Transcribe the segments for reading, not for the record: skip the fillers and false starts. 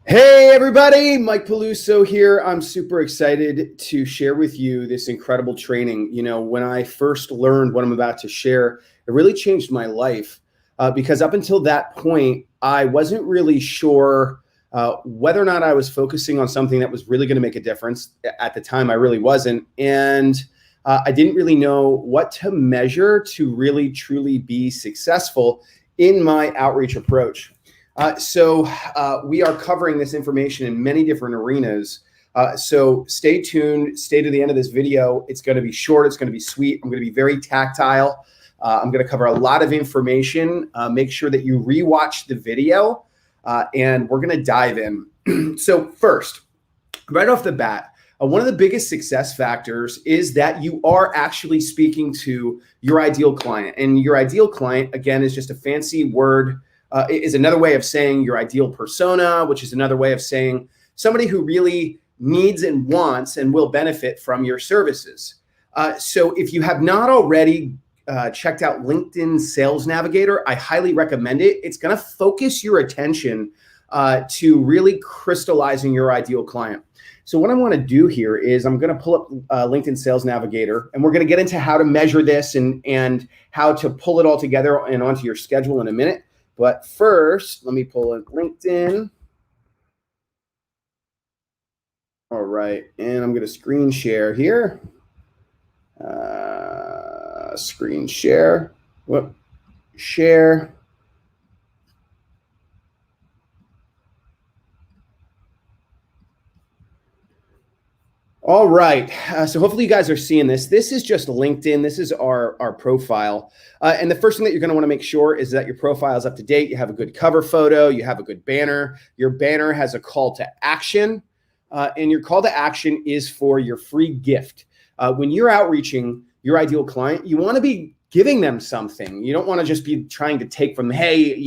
Hey everybody, Mike Peluso here. I'm super excited to share with you this incredible training. When I first learned what I'm about to share, it really changed my life because up until that point, I wasn't really sure whether or not I was focusing on something that was really going to make a difference. At the time, I really wasn't. And I didn't really know what to measure to really, truly be successful in my outreach approach. So we are covering this information in many different arenas. So stay tuned, stay to the end of this video. It's going to be short. It's going to be sweet. I'm going to be very tactile. I'm going to cover a lot of information. Make sure that you rewatch the video and we're going to dive in. So first, right off the bat, one of the biggest success factors is that you are actually speaking to your ideal client. And your ideal client, again, is just a fancy word. Is another way of saying your ideal persona, which is another way of saying somebody who really needs and wants and will benefit from your services. So if you have not already checked out LinkedIn Sales Navigator, I highly recommend it. It's going to focus your attention to really crystallizing your ideal client. So what I want to do here is I'm going to pull up LinkedIn Sales Navigator, and we're going to get into how to measure this and how to pull it all together and onto your schedule in a minute. But first, let me pull in LinkedIn. All right, and I'm going to screen share here. Screen share. Whoop. Share. All right, so hopefully you guys are seeing this. This is just LinkedIn. This is our profile. And the first thing that you're going to want to make sure is that your profile is up to date. You have a good cover photo. You have a good banner. Your banner has a call to action. And your call to action is for your free gift. When you're outreaching your ideal client, you want to be giving them something. You don't want to just be trying to take from, hey,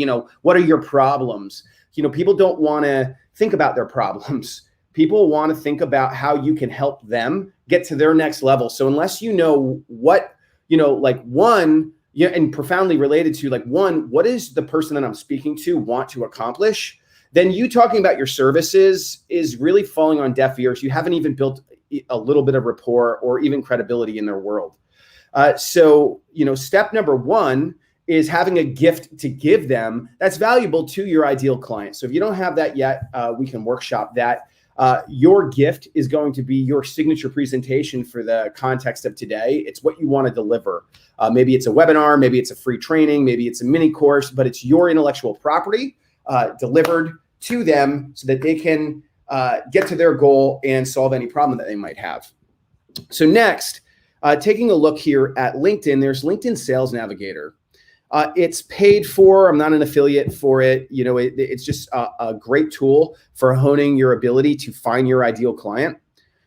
what are your problems? People don't want to think about their problems. People want to think about how you can help them get to their next level. So unless you know what, and profoundly related to what is the person that I'm speaking to want to accomplish, then you talking about your services is really falling on deaf ears. You haven't even built a little bit of rapport or even credibility in their world. So step number one is having a gift to give them that's valuable to your ideal client. So if you don't have that yet, we can workshop that. Your gift is going to be your signature presentation for the context of today. It's what you want to deliver. Maybe it's a webinar, maybe it's a free training, maybe it's a mini course, but it's your intellectual property delivered to them so that they can get to their goal and solve any problem that they might have. So next, taking a look here at LinkedIn, there's LinkedIn Sales Navigator. It's paid for. I'm not an affiliate for it. It's just a great tool for honing your ability to find your ideal client.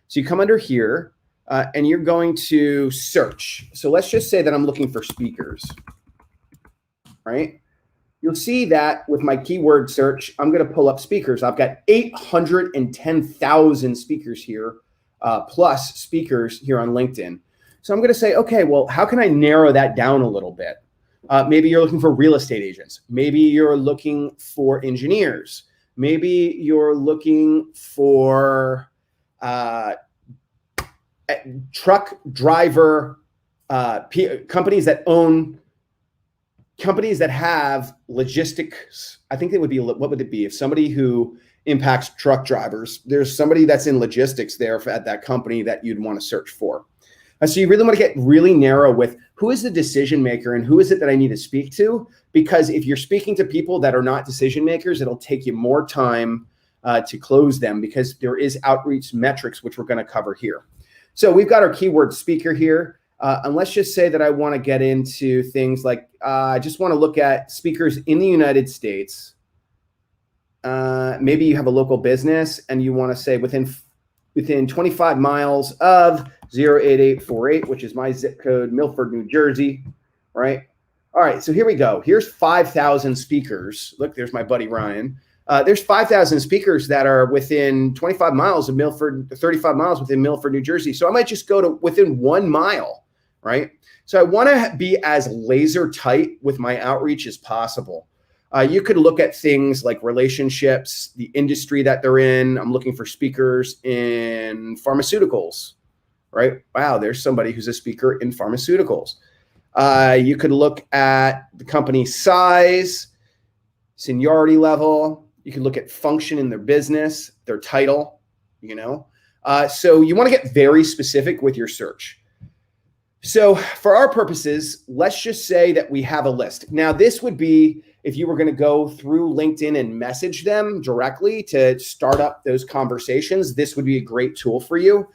So you come under here and you're going to search. So let's just say that I'm looking for speakers, right? You'll see that with my keyword search, I'm going to pull up speakers. I've got 810,000 speakers here, plus speakers here on LinkedIn. So I'm going to say, okay, well, how can I narrow that down a little bit? Maybe you're looking for real estate agents. Maybe you're looking for engineers. Maybe you're looking for truck driver companies that have logistics. I think it would be, what would it be? If somebody who impacts truck drivers, there's somebody that's in logistics there at that company that you'd want to search for. So you really want to get really narrow with who is the decision maker and who is it that I need to speak to? Because if you're speaking to people that are not decision makers, it'll take you more time to close them because there is outreach metrics, which we're going to cover here. So we've got our keyword speaker here. And let's just say that I want to get into things like, I just want to look at speakers in the United States. Maybe you have a local business and you want to say within 25 miles of 08848, which is my zip code, Milford, New Jersey, right? All right, so here we go. Here's 5,000 speakers. Look, there's my buddy Ryan. There's 5,000 speakers that are within 25 miles of Milford, 35 miles within Milford, New Jersey. So I might just go to within 1 mile, right? So I want to be as laser tight with my outreach as possible. You could look at things like relationships, the industry that they're in. I'm looking for speakers in pharmaceuticals, right? Wow, there's somebody who's a speaker in pharmaceuticals. You could look at the company size, seniority level. You can look at function in their business, their title, So you want to get very specific with your search. So for our purposes, let's just say that we have a list. Now, this would be if you were going to go through LinkedIn and message them directly to start up those conversations. This would be a great tool for you.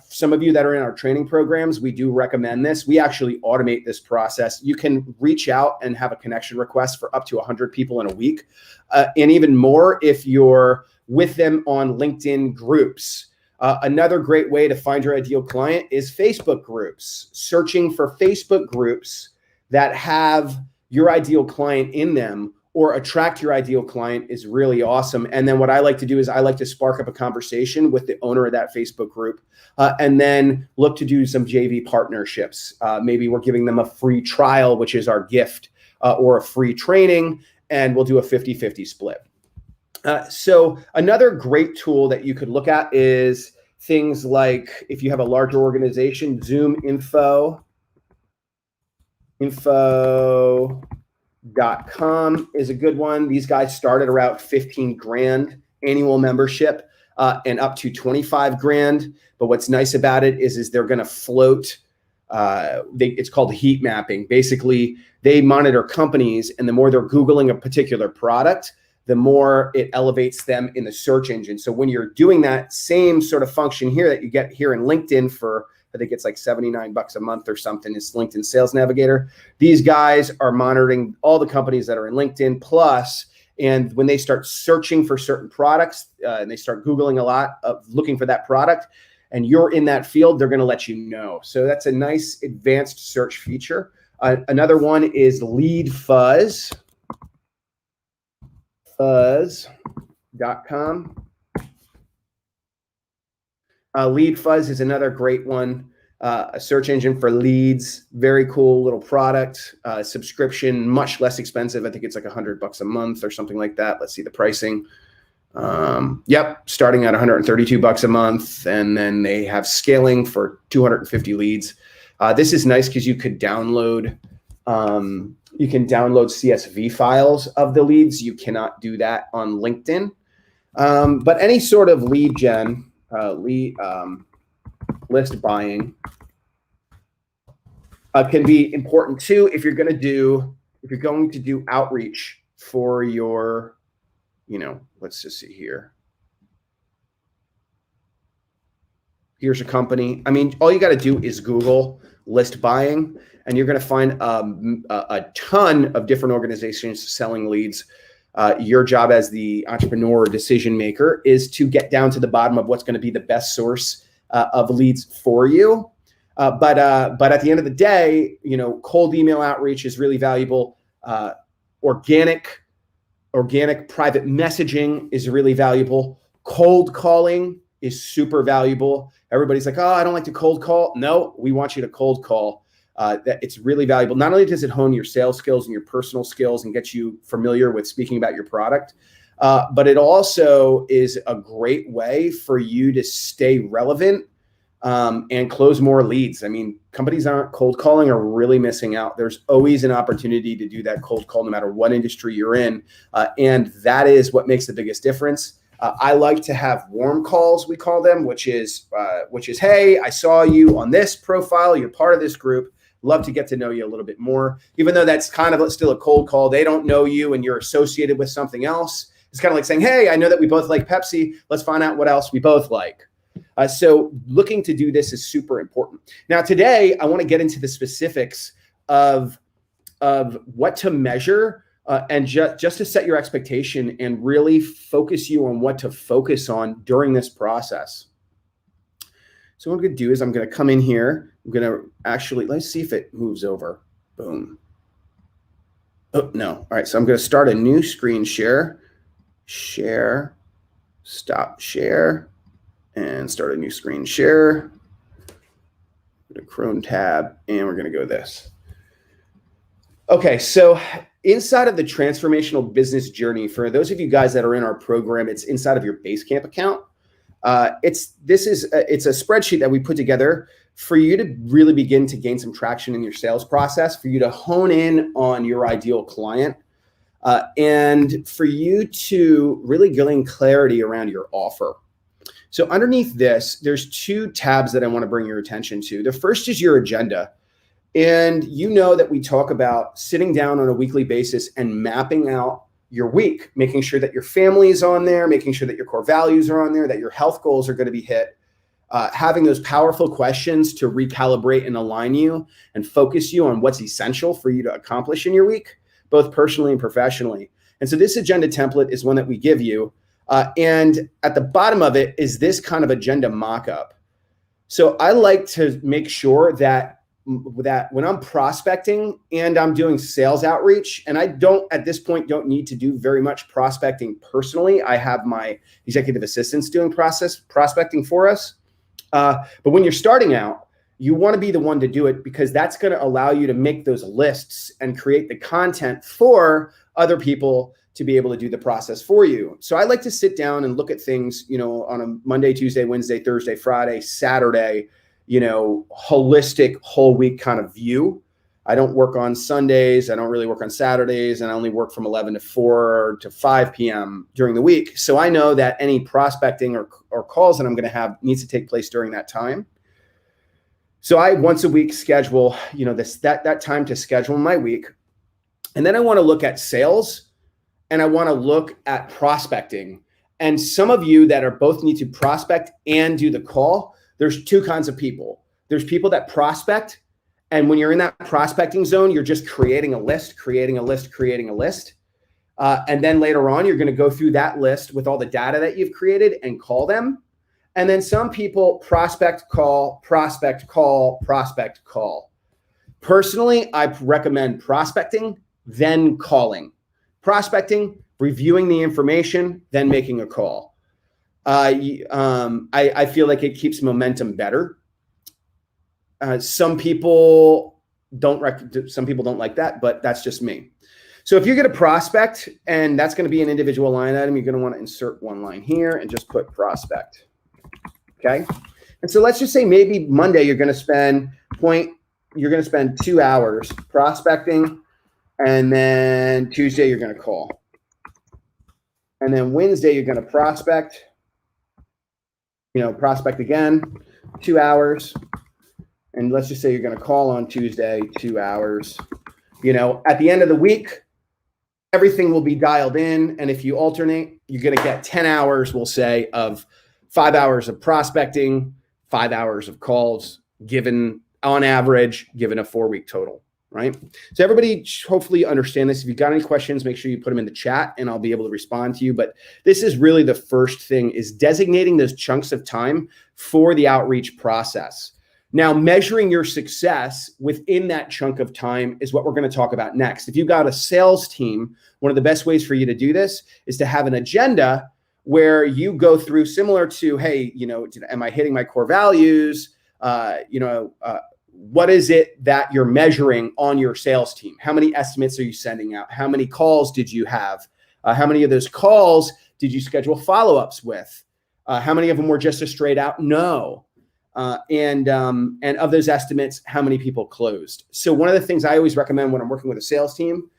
Some of you that are in our training programs, we do recommend this. We actually automate this process. You can reach out and have a connection request for up to 100 people in a week, and even more if you're with them on LinkedIn groups. Another great way to find your ideal client is Facebook groups. Searching for Facebook groups that have your ideal client in them or attract your ideal client is really awesome. And then what I like to do is I like to spark up a conversation with the owner of that Facebook group, and then look to do some JV partnerships. Maybe we're giving them a free trial, which is our gift, or a free training, and we'll do a 50-50 split. So another great tool that you could look at is things like, if you have a larger organization, Info.com is a good one. These guys start at around 15 grand annual membership, and up to 25 grand. But what's nice about it is they're going to float. It's called heat mapping. Basically, they monitor companies, and the more they're Googling a particular product, the more it elevates them in the search engine. So when you're doing that same sort of function here that you get here in LinkedIn for, I think it's like $79 a month or something, it's LinkedIn Sales Navigator. These guys are monitoring all the companies that are in LinkedIn Plus. And when they start searching for certain products, and they start Googling a lot of looking for that product, and you're in that field, they're going to let you know. So that's a nice advanced search feature. Another one is LeadFuzz. Fuzz.com. LeadFuzz is another great one. A search engine for leads. Very cool little product. Subscription, much less expensive. I think it's like $100 a month or something like that. Let's see the pricing. Yep, starting at $132 a month, and then they have scaling for 250 leads. This is nice because you could download. You can download CSV files of the leads. You cannot do that on LinkedIn. But any sort of lead gen, list buying can be important too if you're going to do outreach for your, let's just see here. Here's a company. I mean, all you got to do is Google list buying, and you're going to find a ton of different organizations selling leads. Your job as the entrepreneur or decision maker is to get down to the bottom of what's going to be the best source of leads for you. But at the end of the day, cold email outreach is really valuable. Organic private messaging is really valuable. Cold calling is super valuable. Everybody's like, oh, I don't like to cold call. No, we want you to cold call. That it's really valuable. Not only does it hone your sales skills and your personal skills and get you familiar with speaking about your product, but it also is a great way for you to stay relevant and close more leads. I mean, companies aren't cold calling are really missing out. There's always an opportunity to do that cold call no matter what industry you're in. And that is what makes the biggest difference. I like to have warm calls, we call them, which is, hey, I saw you on this profile. You're part of this group. Love to get to know you a little bit more, even though that's kind of still a cold call. They don't know you and you're associated with something else. It's kind of like saying, hey, I know that we both like Pepsi. Let's find out what else we both like. So looking to do this is super important. Now, today, I want to get into the specifics of what to measure and just to set your expectation and really focus you on what to focus on during this process. So what I'm going to do is I'm going to come in here. I'm going to actually, let's see if it moves over. Boom. Oh, no. All right. So I'm going to start a new screen share. Share. Stop share. And start a new screen share. Go to Chrome tab. And we're going to go this. Okay. So inside of the transformational business journey, for those of you guys that are in our program, it's inside of your Basecamp account. It's a spreadsheet that we put together for you to really begin to gain some traction in your sales process, for you to hone in on your ideal client, and for you to really gain clarity around your offer. So underneath this, there's two tabs that I want to bring your attention to. The first is your agenda. And you know that we talk about sitting down on a weekly basis and mapping out your week, making sure that your family is on there, making sure that your core values are on there, that your health goals are going to be hit, having those powerful questions to recalibrate and align you and focus you on what's essential for you to accomplish in your week, both personally and professionally. And so this agenda template is one that we give you. And at the bottom of it is this kind of agenda mock-up. So I like to make sure that when I'm prospecting and I'm doing sales outreach, and I at this point don't need to do very much prospecting personally. I have my executive assistants doing prospecting for us. But when you're starting out, you want to be the one to do it, because that's going to allow you to make those lists and create the content for other people to be able to do the process for you. So I like to sit down and look at things, on a Monday, Tuesday, Wednesday, Thursday, Friday, Saturday, holistic whole week kind of view. I don't work on Sundays. I don't really work on Saturdays, and I only work from 11 to 4 to 5 p.m. during the week. So I know that any prospecting or calls that I'm going to have needs to take place during that time. So I once a week schedule, that time to schedule my week. And then I want to look at sales and I want to look at prospecting. And some of you that are both need to prospect and do the call, there's two kinds of people. There's people that prospect, and when you're in that prospecting zone, you're just creating a list. And then later on, you're going to go through that list with all the data that you've created and call them. And then some people prospect, call. Personally, I recommend prospecting, then calling. Prospecting, reviewing the information, then making a call. I feel like it keeps momentum better. Some people don't like that, but that's just me. So if you're going to prospect, and that's going to be an individual line item, you're going to want to insert one line here and just put prospect. Okay. And so let's just say maybe Monday you're going to spend 2 hours prospecting, and then Tuesday you're going to call. And then Wednesday you're going to prospect, prospect again, 2 hours. And let's just say you're going to call on Tuesday, 2 hours. At the end of the week, everything will be dialed in. And if you alternate, you're going to get 10 hours, we'll say, of 5 hours of prospecting, 5 hours of calls, given on average, given a 4-week total, right? So everybody hopefully understand this. If you've got any questions, make sure you put them in the chat and I'll be able to respond to you. But this is really the first thing, is designating those chunks of time for the outreach process. Now, measuring your success within that chunk of time is what we're going to talk about next. If you've got a sales team, one of the best ways for you to do this is to have an agenda where you go through, similar to, hey, am I hitting my core values? What is it that you're measuring on your sales team? How many estimates are you sending out? How many calls did you have? How many of those calls did you schedule follow-ups with? How many of them were just a straight out no? And of those estimates, how many people closed? So one of the things I always recommend when I'm working with a sales team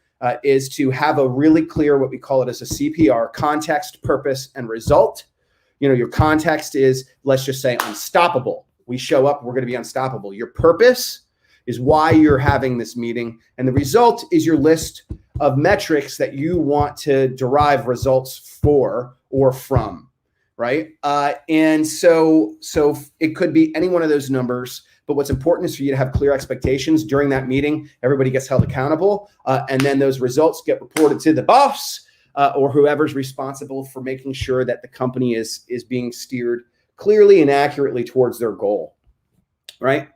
is to have a really clear, what we call it as a CPR, context, purpose, and result. Your context is, let's just say, unstoppable. We show up, we're going to be unstoppable. Your purpose is why you're having this meeting. And the result is your list of metrics that you want to derive results for or from. Right. And so it could be any one of those numbers, but what's important is for you to have clear expectations during that meeting. Everybody gets held accountable, and then those results get reported to the boss or whoever's responsible for making sure that the company is being steered clearly and accurately towards their goal. Right.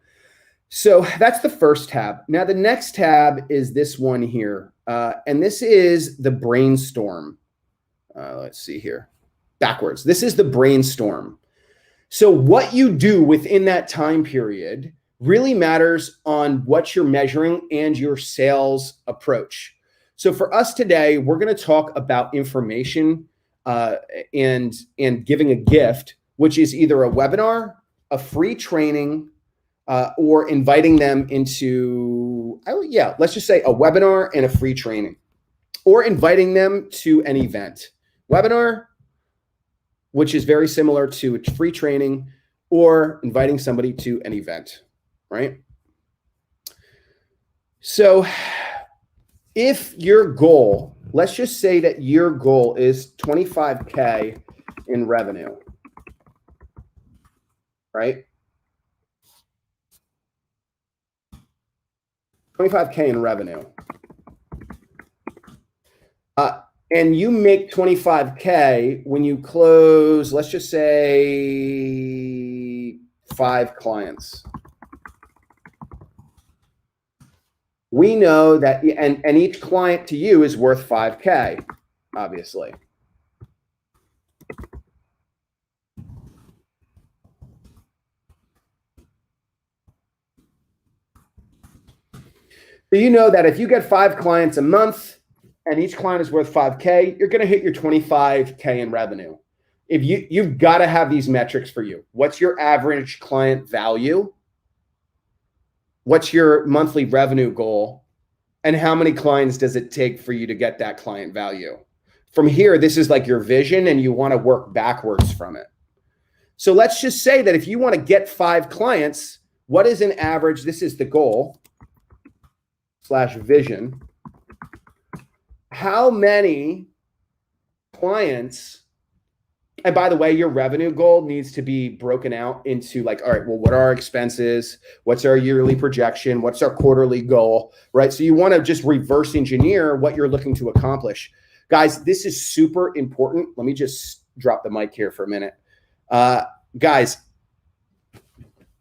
So that's the first tab. Now, the next tab is this one here, and this is the brainstorm. Let's see here. Backwards. This is the brainstorm. So what you do within that time period really matters on what you're measuring and your sales approach. So for us today, we're going to talk about information and giving a gift, which is either a webinar, a free training, or inviting them into, let's just say a webinar and a free training, or inviting them to an event. Webinar, which is very similar to a free training, or inviting somebody to an event, right? So if your goal, let's just say that your goal is 25K in revenue, right? 25K in revenue. And you make 25K when you close, let's just say 5 clients. We know that, and each client to you is worth 5K, obviously. So you know that if you get 5 clients a month and each client is worth 5K, you're going to hit your 25K in revenue. If you've got to have these metrics for you. What's your average client value? What's your monthly revenue goal? And how many clients does it take for you to get that client value? From here, this is like your vision and you want to work backwards from it. So let's just say that if you want to get 5 clients, what is an average? This is the goal / vision. How many clients, and by the way, your revenue goal needs to be broken out into like, all right, well, what are our expenses? What's our yearly projection? What's our quarterly goal, right? So you want to just reverse engineer what you're looking to accomplish. Guys, this is super important. Let me just drop the mic here for a minute. Guys,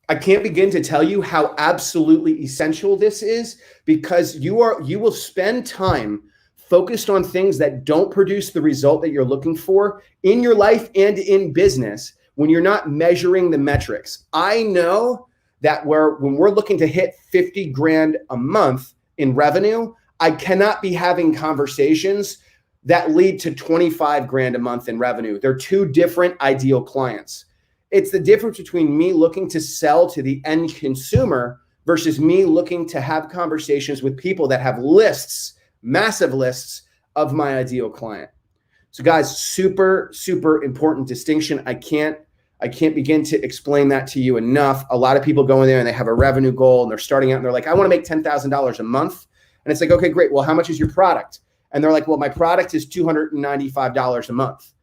I can't begin to tell you how absolutely essential this is, because you will spend time focused on things that don't produce the result that you're looking for in your life and in business when you're not measuring the metrics. I know that when we're looking to hit 50 grand a month in revenue, I cannot be having conversations that lead to 25 grand a month in revenue. They're 2 different ideal clients. It's the difference between me looking to sell to the end consumer versus me looking to have conversations with people that have lists, massive lists of my ideal client. So guys, super, super important distinction. I can't begin to explain that to you enough. A lot of people go in there and they have a revenue goal and they're starting out and they're like, I want to make $10,000 a month. And it's like, okay, great. Well, how much is your product? And they're like, well, my product is $295 a month.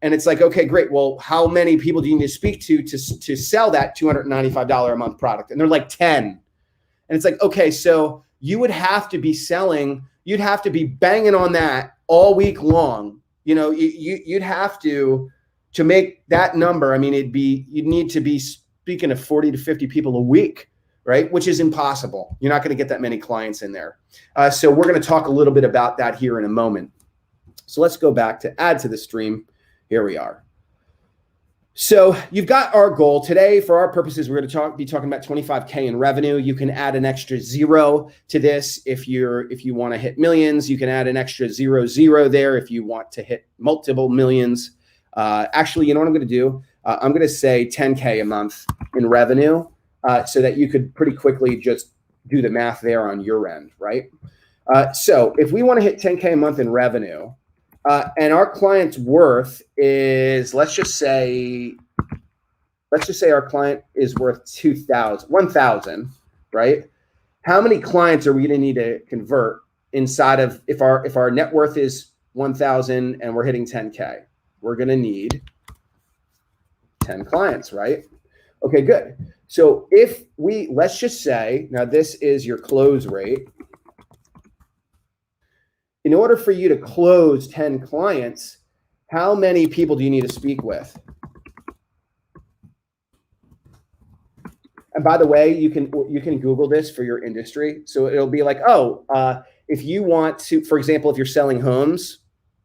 And it's like, okay, great. Well, how many people do you need to speak to sell that $295 a month product? And they're like 10. And it's like, okay, so you would have to be selling, you'd have to be banging on that all week long. You know, you'd have to make that number. I mean, you'd need to be speaking to 40 to 50 people a week, right? Which is impossible. You're not going to get that many clients in there. So we're going to talk a little bit about that here in a moment. So let's go back to add to the stream. Here we are. So you've got our goal today. For our purposes, we're going to be talking about 25K in revenue. You can add an extra 0 to this if you want to hit millions. You can add an extra 0 there if you want to hit multiple millions. Actually, you know what I'm going to do? I'm going to say 10K a month in revenue, so that you could pretty quickly just do the math there on your end, right? So if we want to hit 10K a month in revenue, and our client's worth is, let's just say our client is worth 1,000, right? How many clients are we going to need to convert inside of, if our net worth is 1,000 and we're hitting 10K, we're going to need 10 clients, right? Okay, good. So let's just say, now this is your close rate. In order for you to close 10 clients, how many people do you need to speak with? And by the way, you can Google this for your industry. So it'll be like, if you want to, for example, if you're selling homes,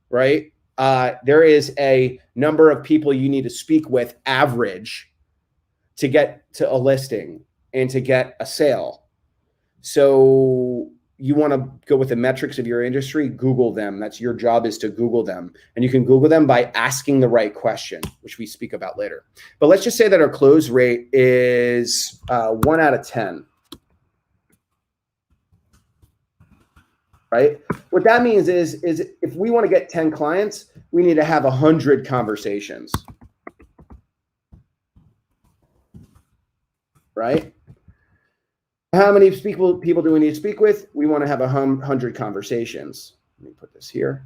right? There is a number of people you need to speak with average to get to a listing and to get a sale. So you want to go with the metrics of your industry, Google them. That's your job, is to Google them. And you can Google them by asking the right question, which we speak about later. But let's just say that our close rate is 1 out of 10. Right? What that means is if we want to get 10 clients, we need to have 100 conversations. Right? How many people do we need to speak with? We want to have 100 conversations. Let me put this here.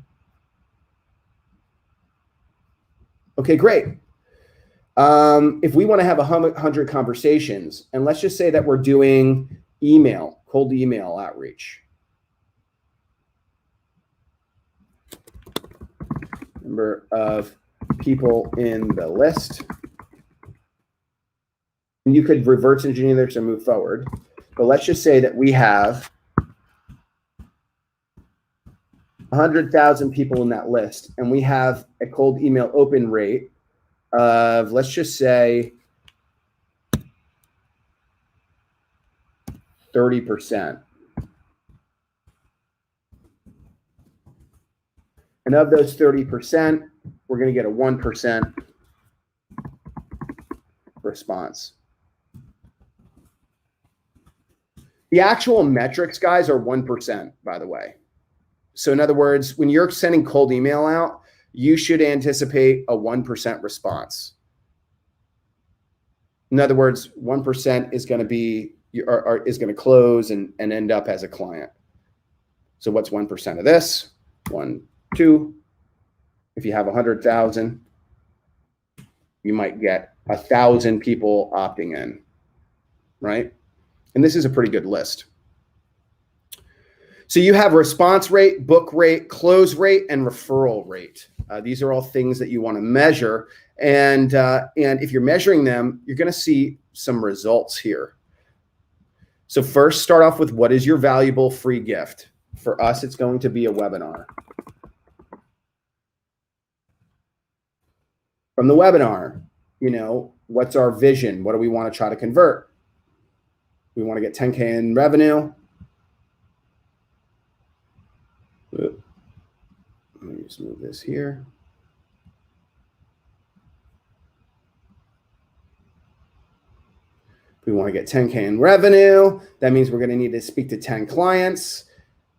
Okay, great. If we want to have 100 conversations, and let's just say that we're doing cold email outreach. Number of people in the list. You could reverse engineer this and move forward. But let's just say that we have 100,000 people in that list, and we have a cold email open rate of, let's just say, 30%. And of those 30%, we're going to get a 1% response. The actual metrics, guys, are 1%, by the way. So in other words, when you're sending cold email out, you should anticipate a 1% response. In other words, 1% is going to be is going to close and end up as a client. So what's 1% of this? 1, 2. If you have 100,000, you might get 1,000 people opting in, right? And this is a pretty good list. So you have response rate, book rate, close rate, and referral rate. These are all things that you want to measure. And if you're measuring them, you're going to see some results here. So first, start off with, what is your valuable free gift? For us, it's going to be a webinar. From the webinar, what's our vision? What do we want to try to convert? We want to get 10K in revenue. Let me just move this here. We want to get 10K in revenue. That means we're going to need to speak to 10 clients,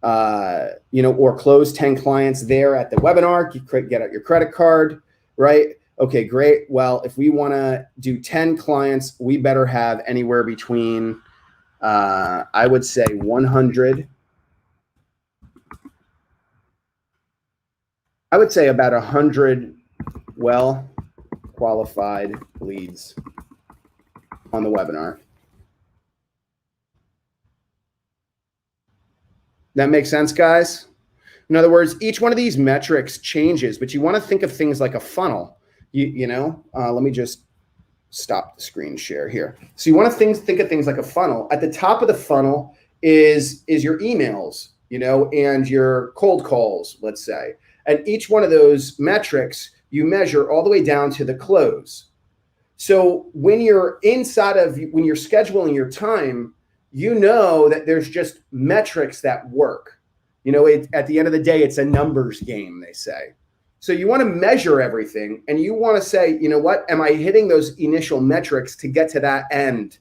or close 10 clients there at the webinar. Get out your credit card, right? Okay, great. Well, if we want to do 10 clients, we better have anywhere between, I would say 100. I would say about 100 well-qualified leads on the webinar. That makes sense, guys? In other words, each one of these metrics changes, but you want to think of things like a funnel. Let me just stop the screen share here. So you want to think of things like a funnel. At the top of the funnel is your emails, and your cold calls, let's say. And each one of those metrics you measure all the way down to the close. So when you're scheduling your time, that there's just metrics that work. At the end of the day, it's a numbers game, they say. So you want to measure everything, and you want to say, am I hitting those initial metrics to get to that end?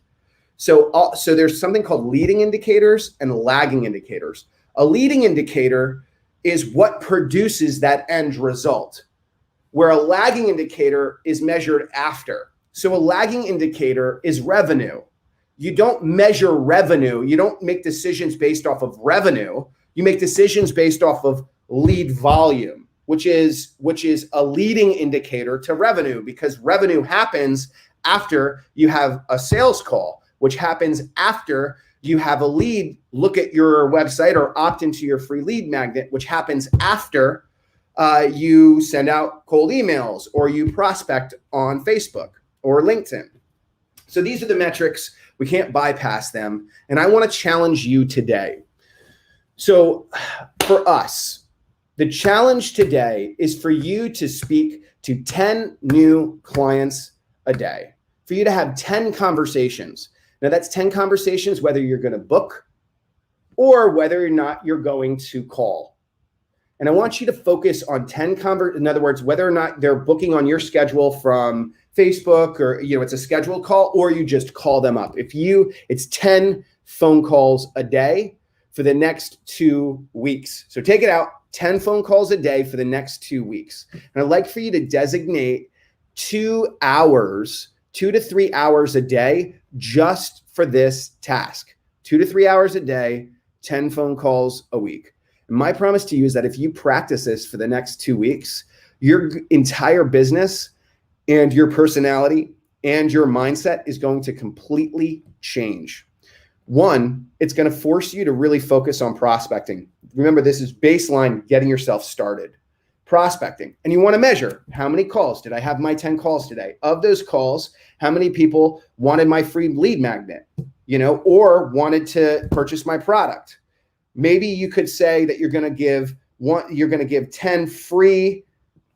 So there's something called leading indicators and lagging indicators. A leading indicator is what produces that end result, where a lagging indicator is measured after. So a lagging indicator is revenue. You don't measure revenue. You don't make decisions based off of revenue. You make decisions based off of lead volume, which is a leading indicator to revenue, because revenue happens after you have a sales call, which happens after you have a lead look at your website or opt into your free lead magnet, which happens after you send out cold emails or you prospect on Facebook or LinkedIn. So these are the metrics. We can't bypass them. And I want to challenge you today. So for us, the challenge today is for you to speak to 10 new clients a day, for you to have 10 conversations. Now that's 10 conversations, whether you're going to book or whether or not you're going to call. And I want you to focus on 10 in other words, whether or not they're booking on your schedule from Facebook, or it's a scheduled call, or you just call them up. It's 10 phone calls a day for the next 2 weeks. So take it out, 10 phone calls a day for the next 2 weeks. And I'd like for you to designate 2 to 3 hours a day just for this task. 2 to 3 hours a day, 10 phone calls a week. And my promise to you is that if you practice this for the next 2 weeks, your entire business and your personality and your mindset is going to completely change. One, it's going to force you to really focus on prospecting. Remember, this is baseline getting yourself started. Prospecting. And you want to measure, how many calls did I have my 10 calls today? Of those calls, how many people wanted my free lead magnet, or wanted to purchase my product? Maybe you could say that you're going to give 10 free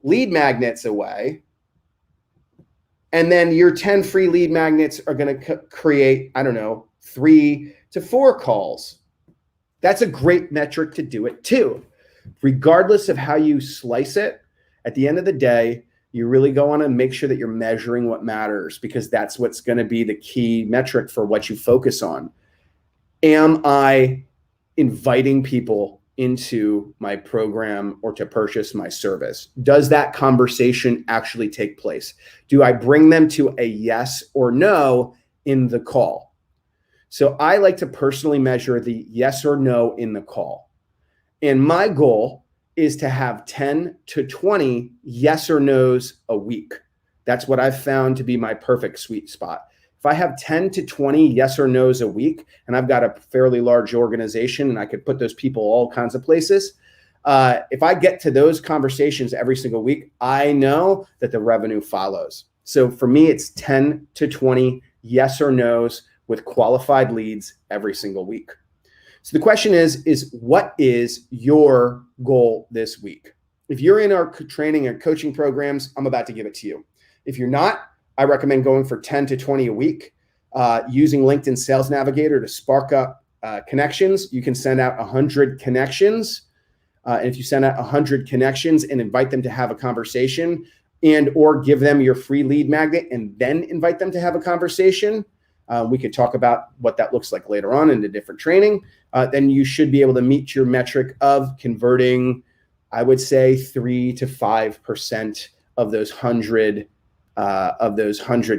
lead magnets away. And then your 10 free lead magnets are going to create, 3 to 4 calls. That's a great metric to do it too. Regardless of how you slice it, at the end of the day, you really go on and make sure that you're measuring what matters, because that's what's going to be the key metric for what you focus on. Am I inviting people into my program or to purchase my service? Does that conversation actually take place? Do I bring them to a yes or no in the call? So I like to personally measure the yes or no in the call. And my goal is to have 10 to 20 yes or no's a week. That's what I've found to be my perfect sweet spot. If I have 10 to 20 yes or no's a week, and I've got a fairly large organization and I could put those people all kinds of places, if I get to those conversations every single week, I know that the revenue follows. So for me, it's 10 to 20 yes or no's with qualified leads every single week. So the question is what is your goal this week? If you're in our training and coaching programs, I'm about to give it to you. If you're not, I recommend going for 10 to 20 a week, using LinkedIn Sales Navigator to spark up connections. You can send out 100 connections. And if you send out 100 connections and invite them to have a conversation, and or give them your free lead magnet and then invite them to have a conversation, we could talk about what that looks like later on in a different training. Then you should be able to meet your metric of converting, I would say 3 to 5% of those 100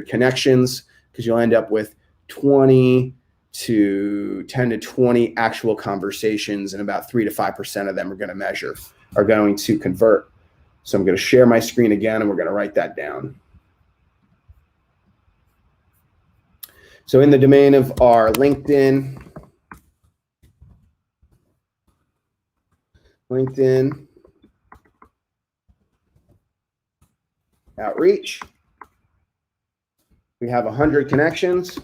connections, because you'll end up with 10 to 20 actual conversations, and about 3 to 5% of them are going to convert. So I'm going to share my screen again, and we're going to write that down. So in the domain of our LinkedIn outreach, we have 100 connections.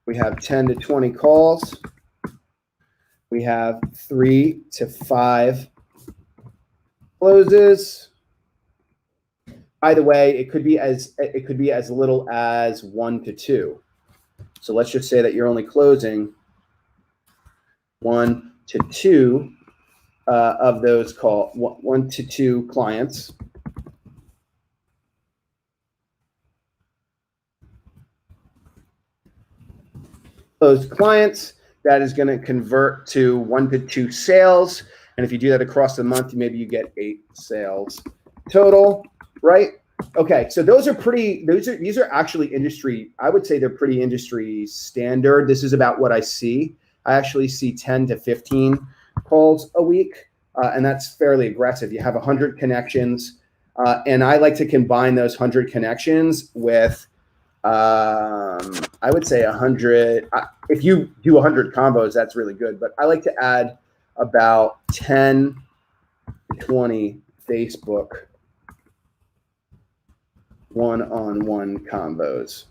We have 10 to 20 calls. We have 3 to 5 closes. By the way, it could be as little as 1 to 2. So let's just say that you're only closing 1 to 2 of those 1 to 2 clients. Those clients, that is going to convert to 1 to 2 sales. And if you do that across the month, maybe you get 8 sales total, right? Okay, so these are actually industry, I would say they're pretty industry standard. This is about what I see. I actually see 10 to 15 calls a week, and that's fairly aggressive. You have 100 connections, and I like to combine those 100 connections with, I would say 100. If you do 100 combos, that's really good. But I like to add about 10 to 20 Facebook one-on-one combos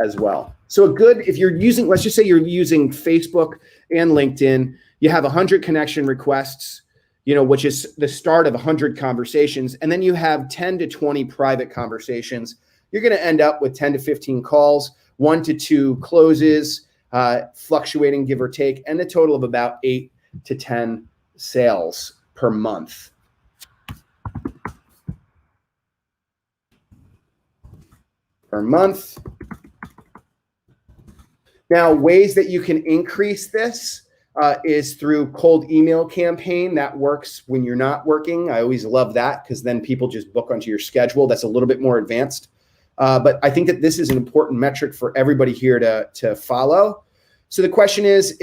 as well. So if you're using, let's just say you're using Facebook and LinkedIn, you have 100 connection requests, which is the start of 100 conversations. And then you have 10 to 20 private conversations. You're going to end up with 10 to 15 calls, 1 to 2 closes, fluctuating, give or take, and a total of about 8 to 10 sales per month. Now, ways that you can increase this is through cold email campaign. That works when you're not working. I always love that because then people just book onto your schedule. That's a little bit more advanced. But I think that this is an important metric for everybody here to follow. So the question is,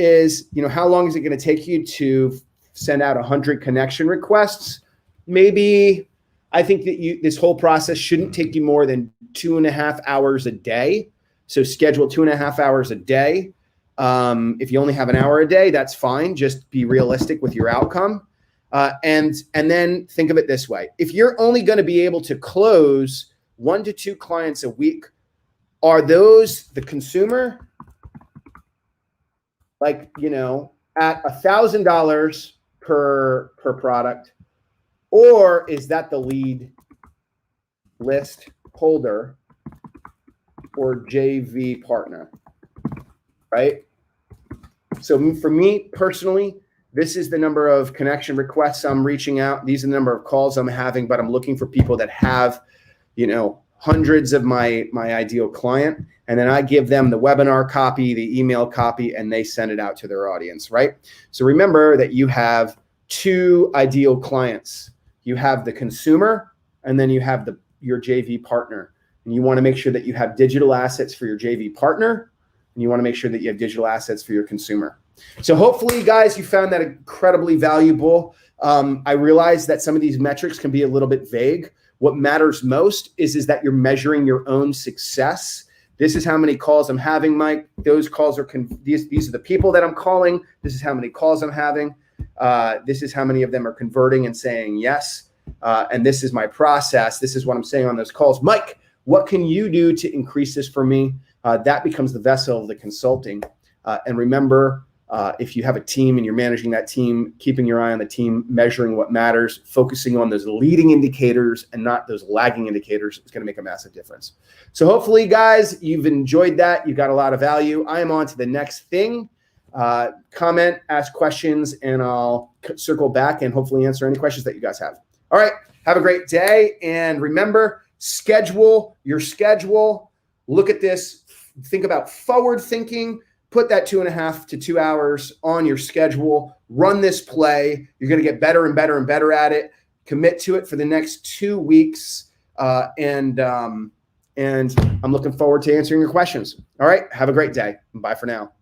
how long is it going to take you to send out 100 connection requests? Maybe I think that this whole process shouldn't take you more than 2.5 hours a day. So schedule 2.5 hours a day. If you only have an hour a day, that's fine. Just be realistic with your outcome. And then think of it this way. If you're only going to be able to close 1 to 2 clients a week, are those the consumer? Like, at $1,000 per product, or is that the lead list holder or JV partner, right? So for me personally, this is the number of connection requests I'm reaching out. These are the number of calls I'm having, but I'm looking for people that have, hundreds of my ideal client. And then I give them the webinar copy, the email copy, and they send it out to their audience, right? So remember that you have 2 ideal clients. You have the consumer, and then you have your JV partner. And you want to make sure that you have digital assets for your JV partner, and you want to make sure that you have digital assets for your consumer. So hopefully, guys, you found that incredibly valuable. I realize that some of these metrics can be a little bit vague. What matters most is that you're measuring your own success. This is how many calls I'm having, Mike. Those calls are these are the people that I'm calling. This is how many calls I'm having. This is how many of them are converting and saying yes. And this is my process. This is what I'm saying on those calls. Mike, what can you do to increase this for me? That becomes the vessel of the consulting. And remember, if you have a team and you're managing that team, keeping your eye on the team, measuring what matters, focusing on those leading indicators and not those lagging indicators is going to make a massive difference. So hopefully, guys, you've enjoyed that. You got a lot of value. I am on to the next thing. Comment, ask questions, and I'll circle back and hopefully answer any questions that you guys have. All right. Have a great day. And remember, schedule your schedule. Look at this. Think about forward thinking. Put that 2.5 to 2 hours on your schedule. Run this play. You're going to get better and better and better at it. Commit to it for the next 2 weeks. And I'm looking forward to answering your questions. All right. Have a great day. Bye for now.